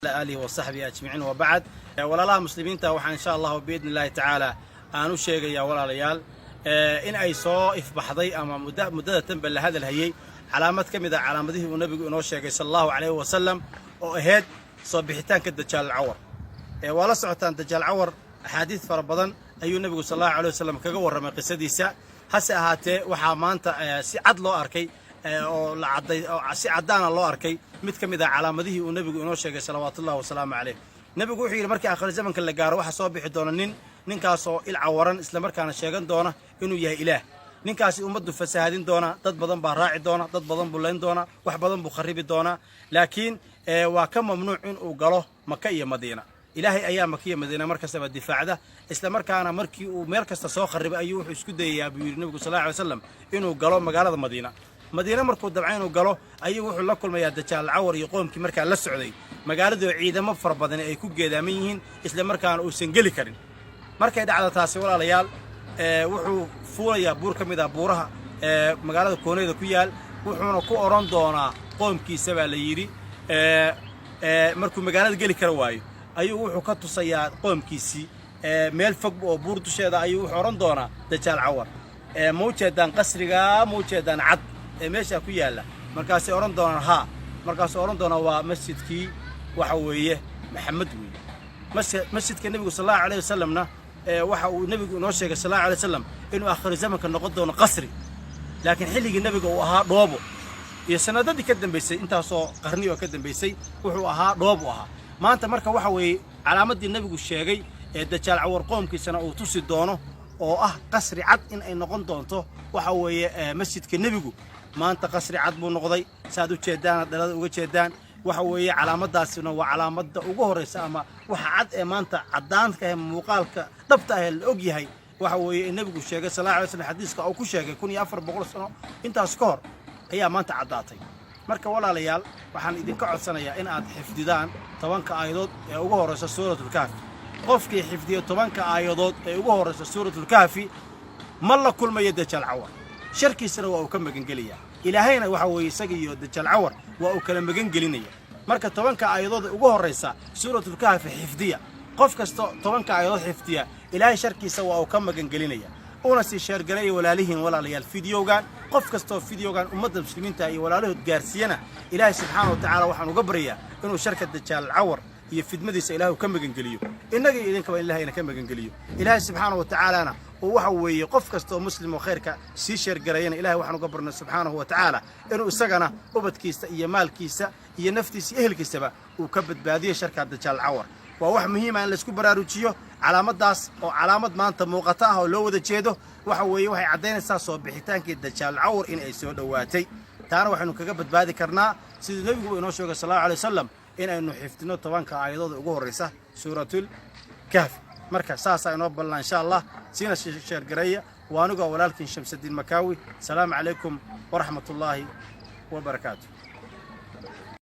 آله وصحبه أجمعين وبعد ولا مسلمين وحن إن شاء الله بإذن الله تعالى أنا شيء يا ولا ريال إن أي صائف بحضي أما مدة تنبل هذا الهيئ علامات كم إذا علامته والنبي إنه شيء صلى الله عليه وسلم وهاد صبيحتان كدجال العور ولا سعتان دجال العور حديث فربضن أي النبي صلى الله عليه وسلم كجور رمى قصدي سا هسه هاته وحامانتا سعد له أركي أو العضي أو سعدان الله أركي mid ka mid ah calaamadihi uu nabigu inoo sheegay salawaatullaahi wasalaamu calayh nabigu wuxuu yiri markii aakhir zamanka la gaaro waxa soo bixi doona ninkaas oo ilcawaran isla markaana sheegan doona inuu yahay ilaah ninkaasi ummaddu fasaadin doona dad badan baa raaci doona dad badan buu leen doona wax badan buu kharibi doona laakiin waa ka mamnuuc in uu galo Makka iyo Madiina ilaahay ayaa Makka iyo Madiina markasta difaacda isla markaana markii uu meel kasta soo kharibay ayuu wuxuu isku dayayaa buu yiri nabigu sallallahu alayhi wasallam inuu galo magaalada Madiina مدينة مركو دبعين وقالوا أيه وحول لكم يا دجال العور يقوم كمركان للسعودي مقالده عيدا مفر بدن أي كوب جداميين إسلام مركان وسنجلي كرين مركا يدعى على تاسي ولا ليال وحو فورا يا بور كم إذا بورها مقالده كوني ذا كيال وحنا كو أراندونا قوم كي سبع ليري مركو مقالده جلي كرواي أيه وحو كتو سياد قوم كيسي ميل فوق بور تشيدا أيه وحو أراندونا دجال العور موجودان قصرقا موجودان عد meesha ku yaala markaas ay oran doonaan ha markaas oran doona waa masjidkii waxa weeye maxamed weeye masjidka nabiga sallallahu alayhi wasallamna waxa uu nabigu inoo sheegay sallallahu alayhi wasallam inuu aakhir zamanka noqon doono qasri laakiin xilligii nabiga uu ahaa dhoobo iyo sanadadii ka dambeysay intaasoo qarni oo ka dambeysay wuxuu ahaa dhoobo ahaa maanta marka waxa weeye calaamadii nabigu sheegay ee dajaal cawar qoomkiisana uu tusi doono oo ah qasri cad in ay noqon doonto waxa weeye masjidka nabigu maanta qasri cad buu noqday saad u jeedaan dhalada uga jeedaan waxa weeye calaamadaasina waa calaamada ugu horeysa ama waxa cad ee maanta cadaanka ee muuqaalka dhabta ah la og yahay waxa weeye nabigu sheegay sallallahu alayhi wasallam xadiiska uu ku sheegay 1400 sano intaas ka hor ayaa maanta cadaatay marka walaalayaal waxaan idinka codsanayaa in aad xifdidaan 10 aayadood ee ugu horeysa suuratul kahf qofkii xifdiyo 10 aayadood ee ugu horeysa suuratul kahf ma la kulmayo dajal cawar sharkiisana waa uu ka magan geliyaa ilaahayna waxa weeye isaga iyo dajal cawar waa uu kala magan gelinaya marka 10 aayadood ugu horeysa suuratul kahf xifdiya qof kasto 10 aayadood xifdiya ilaahay sharkiisa waa uu ka magan gelinaya una si sheer galay walaalihiin walaalayaal fiidiyowgan qof kasto fiidiyowgan ummadda muslimiinta iyo walaalahood gaarsiiyana ilaahay subhanahu wa ta'ala waxaan uga bariyaa inuu sharka dajal cawar iyo fidmadiisa ilaahay ka magan geliyo inaga idinka waa ilaahayna ka magan geliyo ilaahay subhanahu wa ta'ala وwaxa weeye qof kasto muslim oo khayrka si sheer gareeyana ilaahay waxaan uga barnaa subhanahu wa ta'ala inuu isagana ubadkiisa iyo maalkiisa iyo naftiisa iyo ehelkiisaba uu ka badbaadiyo sharka dajal cawar waa wax muhiim ah in la isku baraarujiyo calaamadaas oo calaamad maanta muuqata ah oo loo wada jeedo waxa weeye waxay cadeynaysaa soo bixitaankii dajal cawar in ay soo dhawaatay taana waxaanu kaga badbaadi karnaa sida nabigu inoo sheegay sallallahu alayhi wasallam in aynu xifdino 10 aayadood ugu horeysa suuratul kahf marka saasa inoo ballan insha Allah سينا شير قرية وانوغا ولكن شمس الدين مكاوي السلام عليكم ورحمة الله وبركاته.